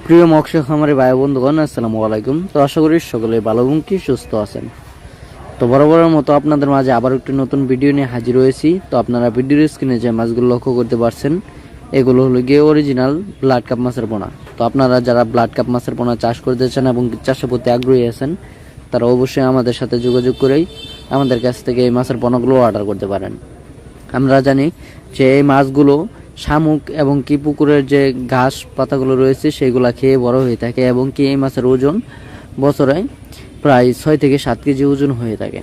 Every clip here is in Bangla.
প্রিয় মৎস্য খামারি ভাই বন্ধুগণ, আসসালামু আলাইকুম। তো আশা করি সকলে ভালো এবং কি সুস্থ আছেন। তো বরাবরের মতো আপনাদের মাঝে আবার একটি নতুন ভিডিও নিয়ে হাজির হয়েছি। তো আপনারা ভিডিওর স্ক্রিনে যে মাছগুলো লক্ষ্য করতে পারছেন, এগুলো হলো গিয়ে অরিজিনাল ব্লাড কাপ মাছের পোনা। তো আপনারা যারা ব্লাড কাপ মাছের পোনা চাষ করতে চান এবং চাষের প্রতি আগ্রহী আছেন, তারা অবশ্যই আমাদের সাথে যোগাযোগ করেই আমাদের কাছ থেকে এই মাছের পোনাগুলো অর্ডার করতে পারেন। আমরা জানি যে এই মাছগুলো শামুক এবং কি পুকুরের যে ঘাস পাতাগুলো রয়েছে সেগুলো খেয়ে বড় হয়ে থাকে এবং কি এই মাছের ওজন বছরে প্রায় 6 থেকে 7 কেজি ওজন হয়ে থাকে।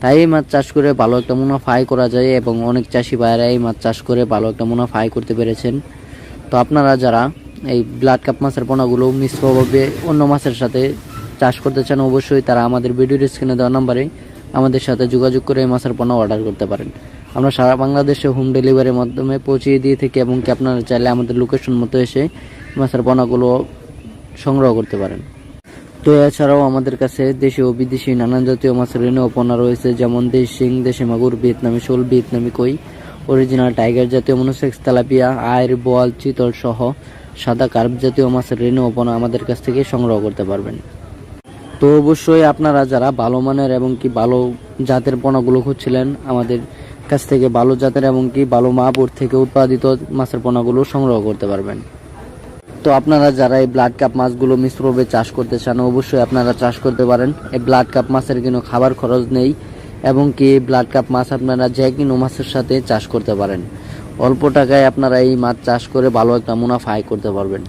তাই এই মাছ চাষ করে ভালো একটা মুনাফা আয় করা যায় এবং অনেক চাষি ভাইয়েরা এই মাছ চাষ করে ভালো একটা মুনাফা আয় করতে পেরেছেন। তো আপনারা যারা এই ব্লাড কাপ মাছের পোনাগুলো মিশ্রভাবে অন্য মাছের সাথে চাষ করতে চান, অবশ্যই তারা আমাদের ভিডিওর স্ক্রিনে দেওয়া নাম্বারে আমাদের সাথে যোগাযোগ করে এই মাছের পোনা অর্ডার করতে পারেন। আমরা সারা বাংলাদেশে হোম ডেলিভারির মাধ্যমে পৌঁছিয়ে দিয়ে থাকি এবং কি আপনারা চাইলে আমাদের লোকেশন মতো এসে মাছের পোনাগুলো সংগ্রহ করতে পারেন। তো এছাড়াও আমাদের কাছে দেশি ও বিদেশি নানান জাতীয় মাছের রেণু পোনা রয়েছে, যেমন দেশি শিং, দেশি মাগুর, ভিয়েতনামি শোল, ভিয়েতনামি কই, অরিজিনাল টাইগার জাতীয় মনোসেক্স, তেলাপিয়া, আয়ের, বোয়াল, চিতল সহ সাদা কার্প জাতীয় মাছের রেণু পোনা আমাদের কাছ থেকে সংগ্রহ করতে পারবেন। তো অবশ্যই আপনারা যারা ভালো মানের এবং কি ভালো জাতের পোনাগুলো খুঁজছিলেন, আমাদের কাছ থেকে ভালো জাতের এবং কি ভালো মাপুর থেকে উৎপাদিত মাছের পোনাগুলো সংগ্রহ করতে পারবেন। তো আপনারা যারা এই ব্লাড কাপ মাছগুলো মিশ্রভাবে চাষ করতে চান, অবশ্যই আপনারা চাষ করতে পারেন। এই ব্লাড কাপ মাছের কোনো খাবার খরচ নেই এবং কি ব্লাড কাপ মাছ আপনারা যে কোনো মাছের সাথে চাষ করতে পারেন। অল্প টাকায় আপনারা এই মাছ চাষ করে ভালো একটা মুনাফা আয় করতে পারবেন।